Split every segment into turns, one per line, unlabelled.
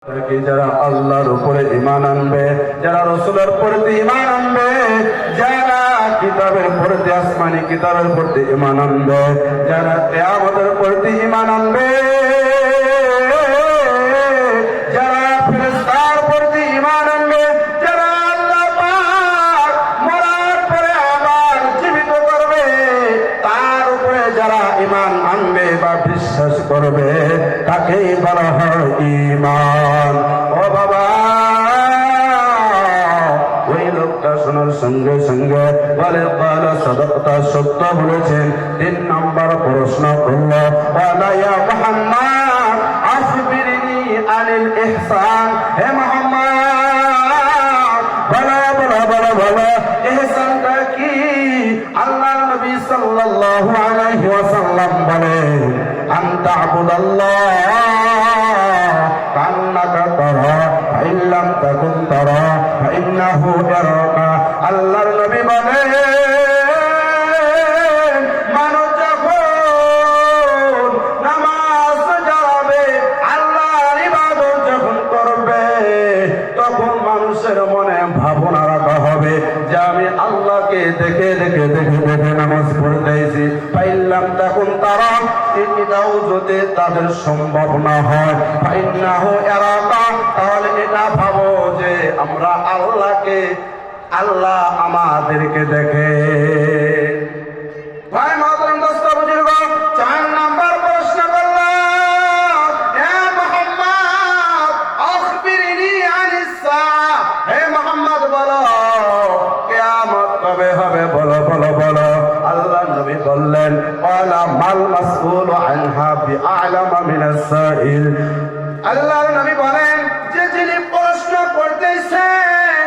যারা আল্লাহর উপরে ঈমান আনবে, যারা রাসূলের প্রতি ঈমান আনবে, যারা কিতাবের প্রতি আসমানি কিতাবের প্রতি ঈমান আনবে, যারা কিয়ামতের প্রতি ঈমান আনবে, যারা ফেরেশতার প্রতি ঈমান আনবে, যারা আল্লাহ পাক মরার পরে আবার জীবিত করবে তার উপরে যারা ঈমান আনবে বা বিশ্বাস করবে তাকেই বলা হয় ঈমান। ও বাবা, ওই লোকটা শোনার সঙ্গে সঙ্গে বলে ক্বালা সাদাকতা, সত্য বলেছেন। 3 নম্বর প্রশ্ন করল, ক্বালা ইয়া মুহাম্মদ আখবিরনি আনিল ইহসান। হে মুহাম্মদ বলো ইহসানটা কি? আল্লাহর নবী সাল্লাল্লাহু আলাইহি ওয়াসাল্লাম বলেন, আন তা'বুদাল্লাহ কান্নাকা তারা ফাইন লাম তাকুন তারা ফাইন্নাহু ইয়ারাকা। আল্লাহর নবী বলেন, মানুষ যখন নামাজ যাবে, আল্লাহর ইবাদত যখন করবে, তখন মানুষের মনে ভাবনা রাখা হবে যে আমি আল্লাহকে দেখে দেখে দেখে দেখে নামাজ পড়তেছি। পাইলাম তখন তারা এটাও যদি তাদের সম্ভব না হয়, ফাইন্নাহু ইয়ারাকা, তাহলে এটা ভাবো যে আমরা আল্লাহকে, আল্লাহ আমাদেরকে দেখে। ভাই মাতরম দোস্ত বুজুর্গ, 4 নাম্বার প্রশ্ন করলাম, হে মুহাম্মদ আখবিরনি আনিস সাআ। হে মুহাম্মদ বলো কিয়ামত কবে হবে, বলো বলো বলো। আল্লাহ নবী বললেন, ক্বালা মাল মাসউলু আনহা বিআলামা মিনাস সাইল। আল্লাহর নবী বলেন, যে যিনি প্রশ্ন করতেছেন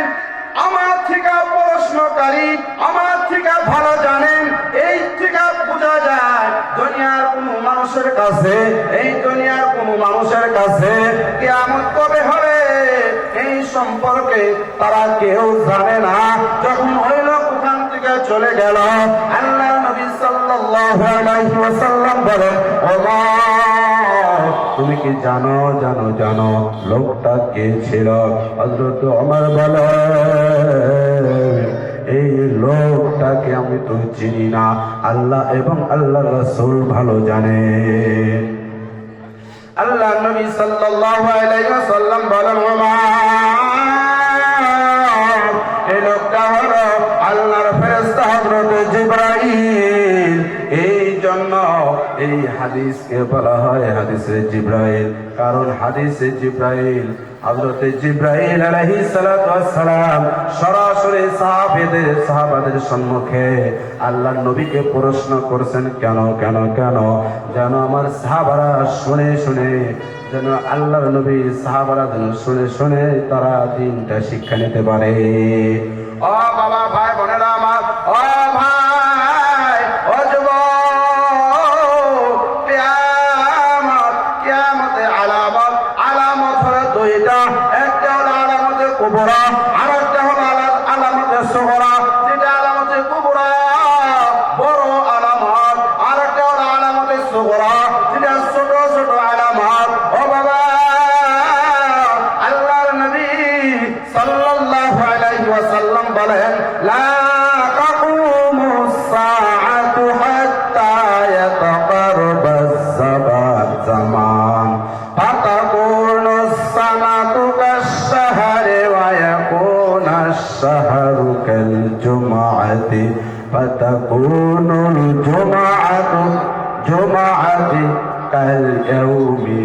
আমার থেকে প্রশ্নকারী আমার থেকে ভালো জানেন। এই থেকে বোঝা যায় দুনিয়ার কোন মানুষের কাছে, এই দুনিয়ার কোন মানুষের কাছে কিয়ামত কবে হবে এই সম্পর্কে তারা কেউ জানে না। যখন ওই লোক ওখান থেকে চলে গেল, আল্লাহর নবী সাল্লাল্লাহু আলাইহি ওয়াসাল্লাম বলেন, ওমর তুমি কি জানো জানো জানো লোকটা কে ছিল? হযরত ওমর বলেন, এই লোকটাকে আমি তো চিনি না, আল্লাহ এবং আল্লাহর রাসূল ভালো জানে। আল্লাহ নবী সাল্লাল্লাহু আলাইহি ওয়াসাল্লাম বলেন, ওমর এই লোকটা হলো আল্লাহর ফেরেশতা হযরত জিবরাইল। এই জন্য এই হাদিসকে বলা হয় হাদিসে জিবরাইল, কারণ হাদিসে জিবরাইল হযরত জিবরাইল আলাইহিস সালাতু ওয়াস সালাম সরাসরি সাহাবাদের সম্মুখে আল্লাহর নবীকে প্রশ্ন করেছেন, কেন কেন কেন? যেন আমার সাহাবারা শুনে শুনে, যেন আল্লাহর নবী সাহাবারা যেন শুনে শুনে তারা দিনটা শিক্ষা নিতে পারে। ও বাবা, ভাই বোনেরা আমার, ও ভাই, ও যুবক, কিয়ামতে আলামত হলো 2টা। একটা হলো আলামতে কুবরা, আর একটা হলো আলামতে সুগরা। যেটা আলামতে কুবরা বড় আলামত, আর একটা হলো আলামতে সুগরা যেটা ছোট ছোট আলামত। ও বাবা, আল্লাহর নবী সাল্লাল্লাহু আলাইহি ওয়াসাল্লাম বলেন, লা তাকুমুস সাআতু হাত্তা ইয়াতাকারবাস জামান ফাতাকুনুস সানাতু কাশ-শাহরি ওয়া ইয়াকুনাশ শাহরু কাল জুমআতি ফাতাকুনুল জুমআতি কাল ইয়াউমি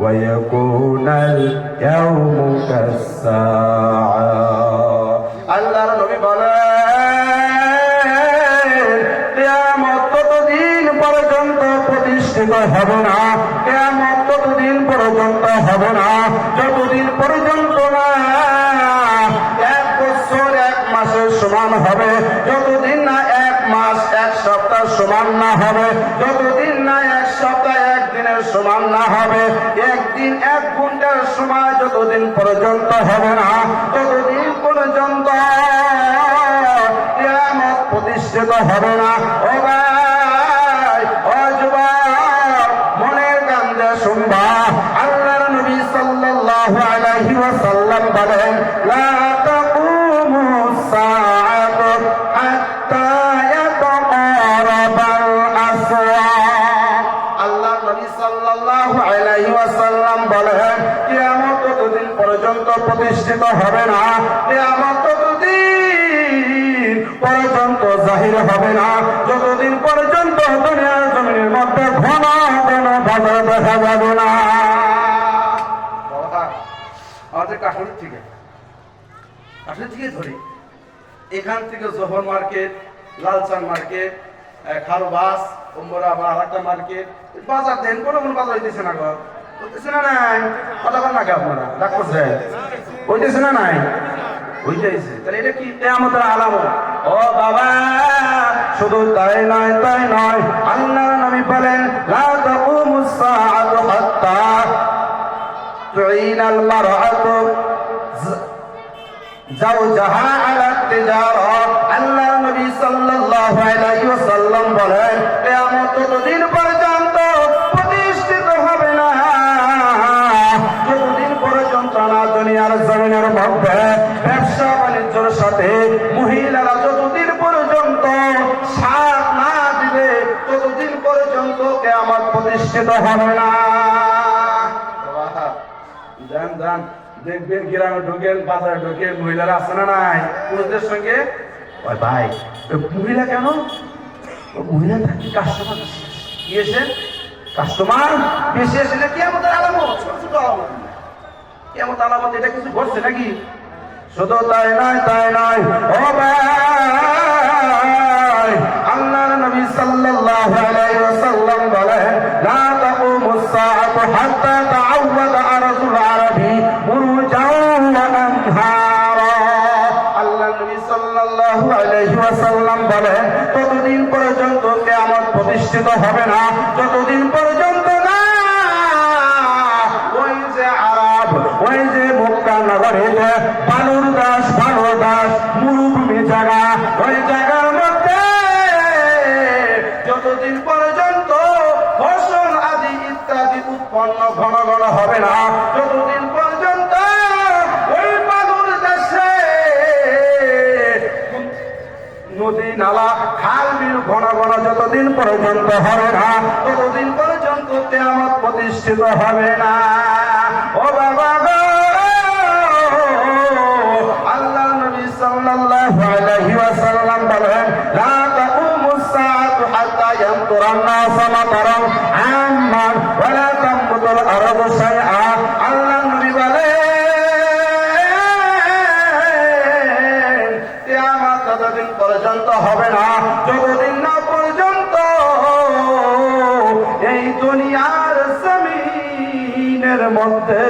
ওয়া ইয়াকুনাল ইয়াউমু কাস-সাআ। আল্লাহর নবী বলেন, কিয়ামত ততদিন পর্যন্ত প্রতিষ্ঠিত হবে না, কিয়ামত ততদিন পর্যন্ত হবে না যতদিন পর্যন্ত না 1 বছর 1 মাসের সমান হবে, যতদিন না 1 মাস 1 সপ্তাহ সমান না হবে, যতদিন না 1 সপ্তাহ 1 দিনের সমান না হবে, 1 দিন 1 ঘন্টার সময় যতদিন পর্যন্ত হবে না ততদিন পর্যন্ত কিয়ামত প্রতিষ্ঠিত হবে না। ও ভাই, ও যুবক, মনের কান্দে শুনবা, আল্লাহর নবী সাল্লাল্লাহু আলাইহি ওয়াসাল্লাম বলেন, লা তাকুমুস সাআতু হাত্তা ইয়াতাকারাবাল আসওয়াক। আল্লাহর নবী সাল্লাল্লাহু আলাইহি ওয়াসাল্লাম বলেন, কিয়ামত ততদিন পর্যন্ত প্রতিষ্ঠিত হবে না, কিয়ামত ততদিন পর্যন্ত জাহির হবে না যতদিন পর্যন্ত দুনিয়ার জমিনের মধ্যে ঘন ঘন বাজার দেখা যাবে না। আমাদের কাশারি থেকে ধরি, এখান থেকে জোহর মার্কেট, লালচান মার্কেট, খারবাস, ওমরা বা আরেকটা মার্কেট, বাজার দেন, কোনো বাজার হইতেছে না, ঘর হইতেছে না নাই, কথা বল না কে আপনারা ডাক করছে, হইতেছে না নাই, হইতেছে। তাহলে এটা কি কিয়ামতের আলামত? ও বাবা, শুধু তাই নয়, আল্লাহর নবী বলেন, লা তাকুমুস সাআতু হাত্তা তুঈনাল মারআতু জাওজাহা আলা তিজারা। আল্লাহর নবী সাল্লাল্লাহু আলাইহি ওয়াসাল্লাম বলেন, কিয়ামত ততদিন পর্যন্ত প্রতিষ্ঠিত হবে না যতদিন পর্যন্ত না দুনিয়ার জমিনের মধ্যে ব্যবসা বাণিজ্যের সাথে মহিলারা যতদিন পর্যন্ত সাথ না দিবে ততদিন পর্যন্ত কিয়ামত প্রতিষ্ঠিত হবে না। যান দেখবেন গ্রামে ঢোকেন, বাজারে ঢোকেন, মহিলারা আছে না নাই পুরুষদের সঙ্গে, ওই ভাই মহিলা কেন, মহিলা থাকি কাস্টমার গিয়েছে, কাস্টমার বেশি এসে কিয়ামতের আলামত, ছোট ছোট আলামত, কিয়ামত আলামত, এটা কিছু ঘটছে নাকি? শুধু তাই নয়, ও ভাই, আল্লাহর নবী সাল্লাল্লাহু আলাইহি ওয়াসাল্লাম বলেন, লা তাকুমুস সাআতু হাত্তা তাআওয়াদা আরজুল আরবি মুরজাও ওয়া আনহারা। আল্লাহর নবী সাল্লাল্লাহু আলাইহি ওয়াসাল্লাম বলেন, ততদিন পর্যন্ত কিয়ামত প্রতিষ্ঠিত হবে না যতদিন পর্যন্ত না ওই যে মক্কা নগরে বালুর দাস মরুভূমি জায়গা, ওই জায়গার মধ্যে যতদিন পর্যন্ত ফসল আদি ইত্যাদি উৎপন্ন ঘন ঘন হবে না ততদিন পর্যন্ত ওই বালুর দেশে নদী নালা খাল বিল ঘন ঘন যতদিন পর্যন্ত হবে না ততদিন পর্যন্ত কিয়ামত প্রতিষ্ঠিত হবে না। ও বাবা গো, আল্লাহ নবী সাল্লাল্লাহু আলাইহি ওয়াসাল্লাম বলেন, লা তাকুমুস সাআতু হাত্তা ইয়ামতুরান নাসু মাতারান আম্মান ওয়া লা তামুতুল আরদু শাইআ। আল্লাহ নবী বলেন, কিয়ামত ততদিন পর্যন্ত হবে না যতদিন না পর্যন্ত এই দুনিয়ার জমিনের মধ্যে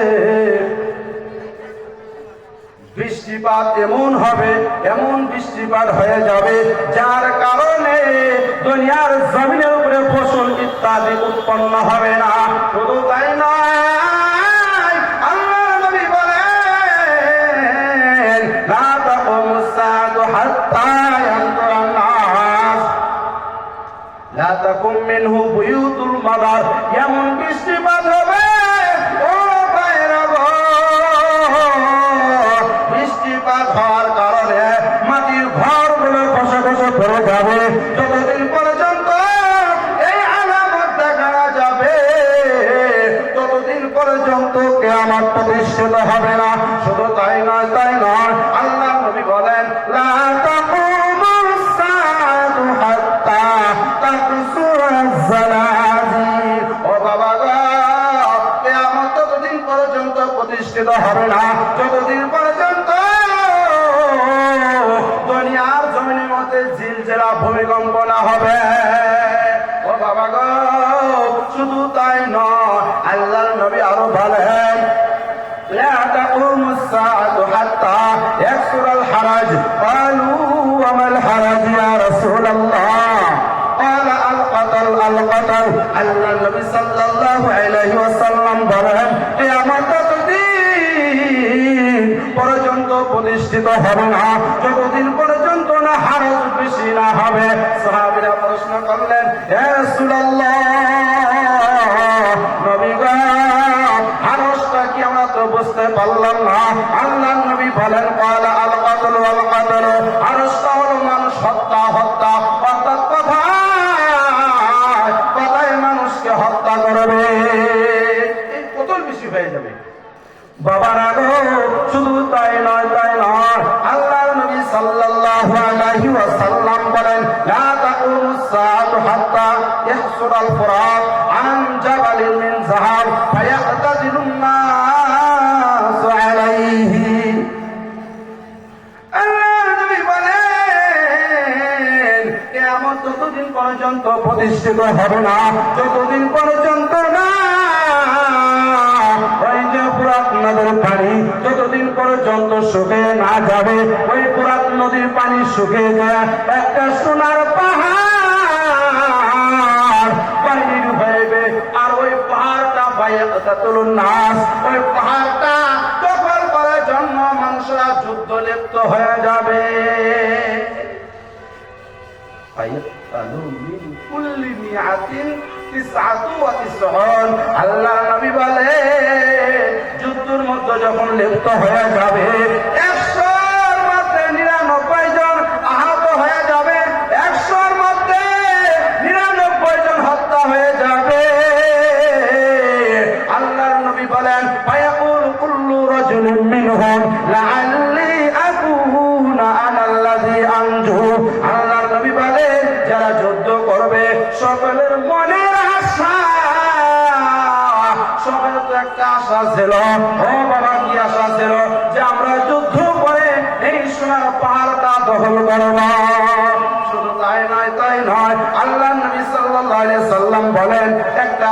বৃষ্টিপাত এমন বৃষ্টিপাত হয়ে যাবে যার কারণে দুনিয়ার জমিনের উপরে ফসল ইত্যাদি উৎপন্ন হবে না। শুধু তাই নয়, আল্লাহ নবী বলেন, লা তাকুমুস সাআতু হাত্তা ইয়ানতুরান নাস লা তাকুম মিনহু বুয়ুতুল মাদার। এমন বৃষ্টিপাত হবে, ও ভাইরা গো, বৃষ্টিপাত হওয়ার কারণে মাটির ঘরগুলো খসে খসে পড়ে যাবে। যতদিন পর্যন্ত এই আলামত দেখা যাবে ততদিন পর্যন্ত কিয়ামত প্রতিষ্ঠিত হবে না। শুধু তাই নয়, আল্লাহ নবী বলেন, লা তাকুমুস সাআতু হাত্তা তাকসুরাজ জালাজিল। ও বাবা গো, কিয়ামত ততদিন পর্যন্ত প্রতিষ্ঠিত হবে না যতদিন পর্যন্ত দুনিয়ার জমিনের মধ্যে জিলজিলা ভূমিকম্প না হবে। ও বাবা গো, শুধু তাই নয়, আল্লাহর নবী আরো বলেন, لا تقوم الساعة حتى يكثر الحرج. قالوا وما الحرج يا رسول الله؟ قال القتل. আল্লাহ নবী সাল্লাল্লাহু আলাইহি ওয়াসাল্লাম বলেন, কিয়ামত ততদিন পর্যন্ত প্রতিষ্ঠিত হবে না যতদিন পর্যন্ত না হারজ বেশি না হবে। সাহাবীরা প্রশ্ন করলেন, ইয়া রাসূলুল্লাহ, নবী গো, হারজটা কি আমরা তো বুঝতে পারলাম না। আল্লাহ নবী বলেন ক্বালা আল কতল ওয়াল কতল, আরশটা হলো মানুষ হত্যা, হত্যা অর্থাৎ কথায় মানুষকে হত্যা করবে, এই কতল বেশি হয়ে যাবে। বাবারা গো, শুধু তাই নয়, তাই নয়, আল্লাহর নবী সাল্লাল্লাহু আলাইহি ওয়াসাল্লাম বলেন লা তাকুমুস সাআতু হাত্তা ইয়াহসুরাল ফুরাত আন জাবালিন মিন যাহাব ফায়াতাদিলুন নাসু আলাইহি। আল্লাহর নবী বলেন কিয়ামত যতদিন পর্যন্ত প্রতিষ্ঠিত হবে না, যতদিন পর্যন্ত না ওই যে ফুরাত নদীর পানি যতদিন পর্যন্ত শুকিয়ে না যাবে, ওই ফুরাত নদীর পানি শুকিয়ে যায় একটা সোনার পাহাড় বাহির হইবে, আর ওই পাহাড়টা ফায়াতাতুল নাস, ওই পাহাড়টা দখল করার জন্য মানুষরা যুদ্ধ লিপ্ত হয়ে যাবে। আল্লাহ নবী বলে যুদ্ধের মধ্যে যখন লিপ্ত হয়ে যাবে 100-র মধ্যে 99 জন আহত হয়ে যাবে, 100-র মধ্যে 99 জন হত্যা হয়ে যাবে। আল্লাহ নবী বলেন ফায়াকুলু কুল্লু রাজুলিন মিনহুম লাআল্লি আকুনা আনাল্লাযী আনজু। আল্লাহ নবী বলেন যারা যুদ্ধ করবে সকলের মনের আশা, সকলের তো একটা আশা ছিল, ও বাবা কি আশা ছিল, যে আমরা যুদ্ধ করে এই সোনার পাহাড়টা দখল করব। শুধু তাই নয়, তাই নয়, আল্লাহ নবী সাল্লাল্লাহু আলাইহি সাল্লাম বলেন একটা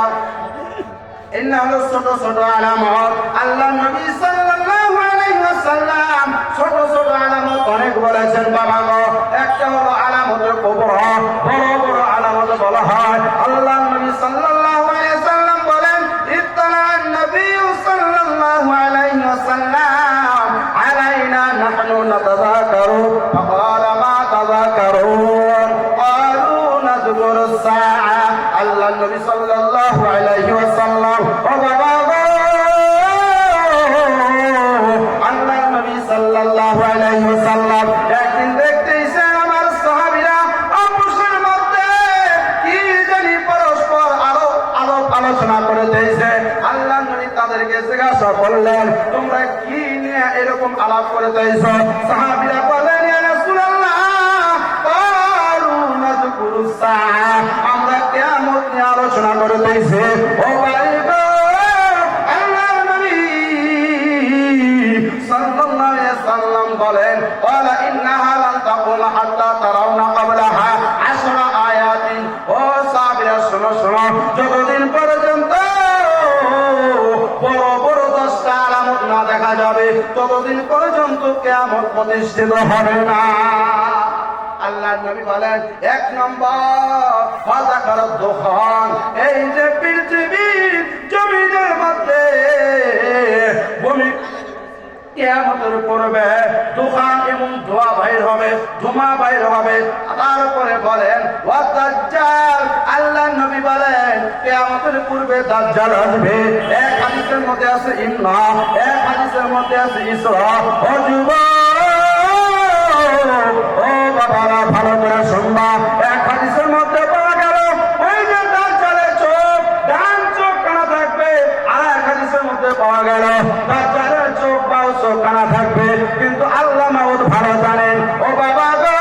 ছোট ছোট আলামত, আল্লাহ নবী সাল্লাল্লাহু আলাইহি ওয়াসাল্লাম ছোট ছোট আলামত অনেক বলেছেন বাবা গো। একটা হলো আলামতের কুবরা, বড় বড় আলামত বলা হয়। আল্লাহ নবী সাল্লাল্লাহু আলাইহি ওয়াসাল্লাম বলেন ইত্তালা'আন নবী সাল্লাল্লাহু আলাইহি ওয়াসাল্লাম আলাইনা নাহনু নাতাযাকারু ফাকালা মা তাযাকারুন ক্বালু নাযকুরু الساعة। আল্লাহ নবী সাল্লাল্লাহু আলাইহি ওয়াসাল্লাম ও বাবা গো, আল্লাহ নবী সাল্লাল্লাহু আলাইহি ওয়াসাল্লাম একদিন দেখতেইছে আমার সাহাবীরা আপসের মধ্যে কি জানি পরস্পর আলোচনা করে দিয়েছে। আল্লাহ নবী তাদেরকে জিজ্ঞাসা করলেন তোমরা কি নিয়ে এরকম আলাপ করে দিয়েছ? সাহাবীরা বলেন ইয়া রাসূলুল্লাহ ক্বালু নাযকুরু الساعة, আমরা কিয়ামত নিয়ে আলোচনা করে দিয়েছি। ও ভাই গো, আল্লাহর নবী সাল্লাল্লাহু আলাইহি ওয়াসাল্লাম বলেন ওয়ালা ইন্নাহা লান তাকুমা হাত্তা তারাউনা ক্বাবলাহা 10 আয়াতিন। ও সাহাবীরা শোনো শোনো, যতদিন পর্যন্ত বড় বড় 10টা আলামত না দেখা যাবে ততদিন পর্যন্ত কিয়ামত প্রতিষ্ঠিত হবে না। আল্লাহ নবী বলেন 1 নম্বর ফাযাকার দুখান, এই যে পৃথিবীর জমিনের মধ্যে ভূমি কিয়ামতের পূর্বে দুখান এবং ধোঁয়া বাইর হবে, ধোঁয়া বাইর হবে। তারপরে বলেন ওয়া দাজ্জাল, আল্লাহ নবী বলেন কিয়ামতের পূর্বে দাজ্জাল আসবে। এক হাদিসের মধ্যে আছে ইন্না, এক হাদিসের মধ্যে আছে ইসরা। ও ও বাবারা ভালো করে শুনবা, এক হাদিসের মধ্যে পাওয়া গেল ওই যে দাজ্জালের চোখ, ডান চোখ কানা থাকবে, আর এক হাদিসের মধ্যে পাওয়া গেল দাজ্জালের চোখ বাও চোখ কানা থাকবে। কিন্তু আল্লাহ মাবুদ ভালো জানেন ও বাবা গো,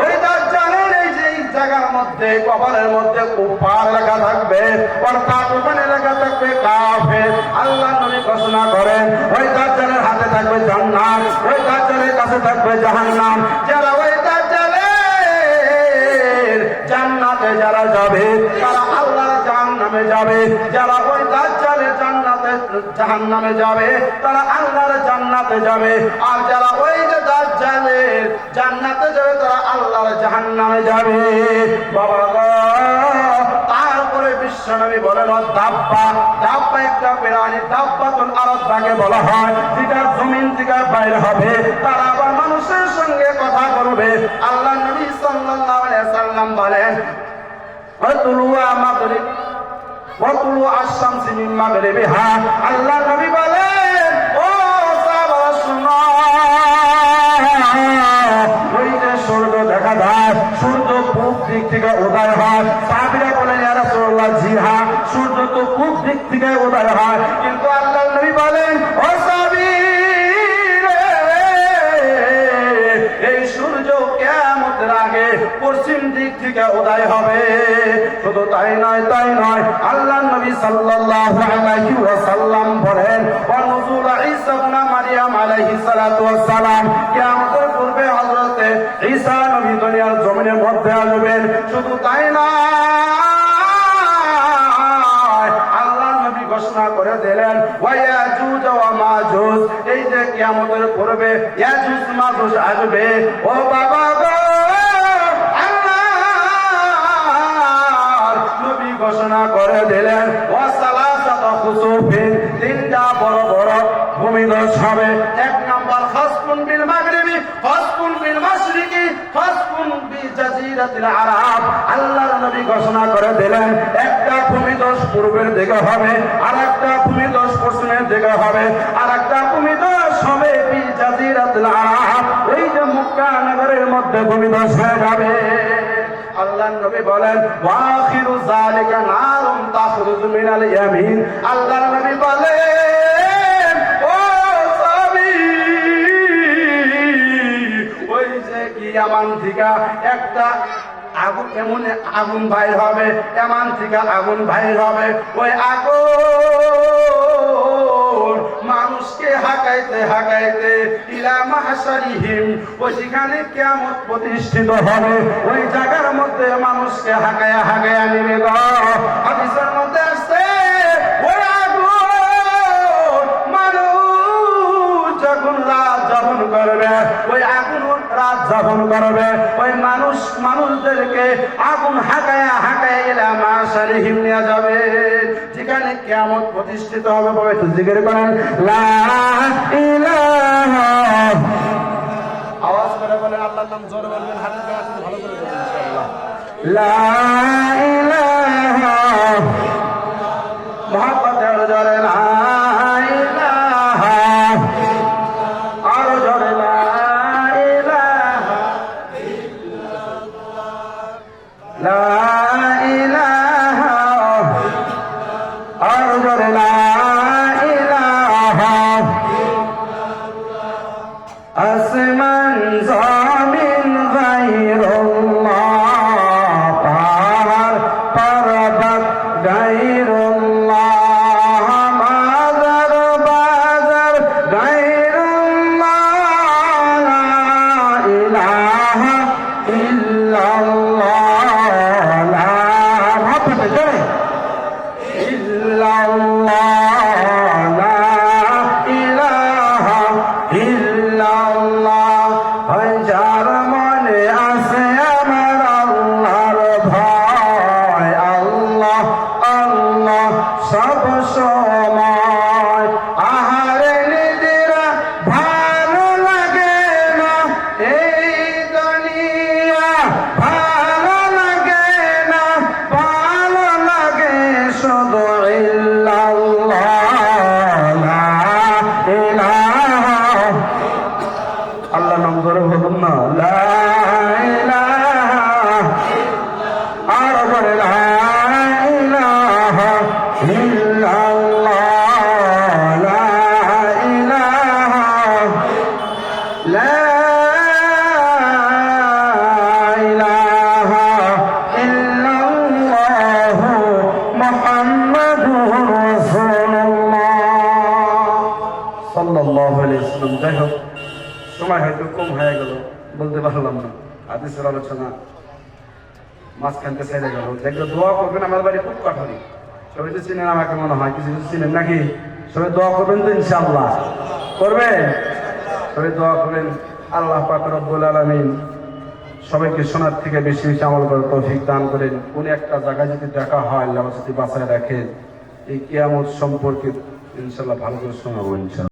ওই দাজ্জালের এই যে জায়গার মধ্যে কপালের মধ্যে কুফার লেখা থাকবে, অর্থাৎ ওখানে লেখা থাকবে কাফের। আল্লাহ নবী ঘোষণা করেন ওই দাজ্জালের হাতে থাকবে জান্নাত, ওই দাজ্জালের কাছে থাকবে জাহান্নাম। যারা ওই দাজ্জালের জান্নাতে যারা যাবে তারা আল্লাহর জাহান্নামে যাবে, যারা ওই দাজ্জালের জান্নাতে জাহান্নামে যাবে তারা আল্লাহর জান্নাতে যাবে, আর যারা ওই যে দাজ্জালের জান্নাতে যাবে তারা আল্লাহর জাহান্নামে যাবে। বাবা গো, তারপরে বিশ্বনবী বলেন দাব্বা, দাব্বা একটা প্রাণী, দাব্বাতুল আরদ তাকে বলা হয়, যেটা জমিন থেকে বাইরে হবে, তারা আবার মানুষের সঙ্গে কথা বলবে। আল্লাহ নবী সাল্লাল্লাহু আলাইহি ওয়াসাল্লাম বলেন ওয়াতুলুয়া মাগরিব ওয়াতুলু আশ-শামসি মিন মাগরিবিহা। আল্লাহ থেকে উদয় হবে। শুধু তাই নয় আল্লাহ নবী সাল্লাল্লাহু আলাইহি ওয়াসাল্লাম বলেন ওয়া নুজুল ঈসা ইবনে মারইয়াম আলাইহিস সালাতু ওয়াস সালাম, কিয়ামতের পূর্বে হযরত ঈসা নবী দুনিয়ার জমিনের মধ্যে আসবেন। শুধু তাই নয়, আল্লাহ নবী ঘোষণা করে দিলেন ওয়া ইয়াজুজ ওয়া মাজুজ, এই যে কিয়ামতের পূর্বে ইয়াজুজ মাজুজ আসবে। ও বাবা গো, ঘোষণা করে দিলেন তিনটা বড় বড় ভূমিধস হবে। এক নম্বর খাসফুন বিল মাগরিবি, খাসফুন বিল মাশরিকি, খাসফুন বিজাজিরাতিল আরব। আল্লাহর নবী ঘোষণা করে দিলেন একটা ভূমিধস পূর্বের দিকে হবে, আর একটা ভূমিধস পশ্চিমের দিকে হবে, আর একটা ভূমিধস হবে বিজাজিরাতিল আরব, ওই যে মক্কা নগরের মধ্যে ভূমিধস হয়ে যাবে। আল্লাহর নবী বলেন ওয়াখিরু যালিকা নারুন তাখরুজু মিনাল ইয়ামিন। আল্লাহর নবী বলেন ও সাহাবী, ওই যে ইয়ামান থেকে একটা আগুন, এমন আগুন বাইর হবে, ইয়ামান থেকে আগুন বাইর হবে। ওই আগুন মানুষকে হাঁকাইতে হাঁকাইতে ইলা মাহশারিহিম, ওই যেখানে কিয়ামত প্রতিষ্ঠিত হবে, ওই জায়গার মধ্যে মানুষকে হাঁকায়া হাঁকায়া নিবে। হাদিসের মধ্যে আসছে ওই আগুন মানুষ যখন রাত যাপন করবে, ওই আগুন রাত যাপন করবে, ওই মানুষদেরকে আগুন হাঁকায়া হাঁকায়া ইলা মাহশারিহিম নিয়ে যাবে, যেখানে কিয়ামত প্রতিষ্ঠিত হবে। পবিত্র জিকির করেন লা ইলাহা, আওয়াজ করে বলেন আল্লাহর নাম জোরে বলবেন, হাত দিয়ে আসলে ভালো করে বলবেন ইনশাআল্লাহ। লা ইলাহা, মহব্বতের জোরে লা ইলাহা, আরো জোরে লা ইলাহা ইল্লাল্লাহ, লা ইলাহা, আরো জোরে লা ইলাহা। আসমান জমিন গায়রুল্লাহ, পাহাড় পর্বত গায়রুল্লাহ, মাজার বাজার গায়রুল্লাহ, লা ইলাহা ইল্লাল্লাহ, লা ইল্লাল্লাহ, লা ইলাহা ইল্লাল্লাহ। যার মনে আছে আমার আল্লাহর ভয়, আল্লাহ আল্লাহ সব সময়, আহারে নিজেরা ভালো লাগে না এই দুনিয়া, ভালো লাগে না, ভালো লাগে শুধু ইল্লাল্লাহ, লা ইলাহা, আল্লাহ নাম ধরে বলুন না, লা ইলাহা, আর বলে লা ইলাহা ইল্লাল্লাহ, লা ইলাহা, লা ইলাহা ইল্লাল্লাহ, মুহাম্মাদুর রাসূলুল্লাহ সাল্লাল্লাহু আলাইহি ওয়াসাল্লাম। যাই হোক, সময় হয়তো কম হয়ে গেল, বলতে পারলাম না। হাদিসের আলোচনা মাঝখানতে ছেড়ে গেল। দেখবে দোয়া করবেন, আমার বাড়ি খুব কাঠারি, সবাই তো চিনেন আমাকে মনে হয়, কিছু কিছু চিনেন নাকি? সবাই দোয়া করবেন তো ইনশাআল্লাহ, করবেন? সবাই দোয়া করেন আল্লাহ পাক রব্বুল আলামিন সবাইকে শোনার থেকে বেশি বেশি আমল করার তৌফিক দান করেন। কোন একটা জায়গায় যদি দেখা হয় আল্লাহ যদি বাঁচায় রাখেন, এই কিয়ামত সম্পর্কে ইনশাআল্লাহ ভালো করে শোনাবো ইনশাআল্লাহ।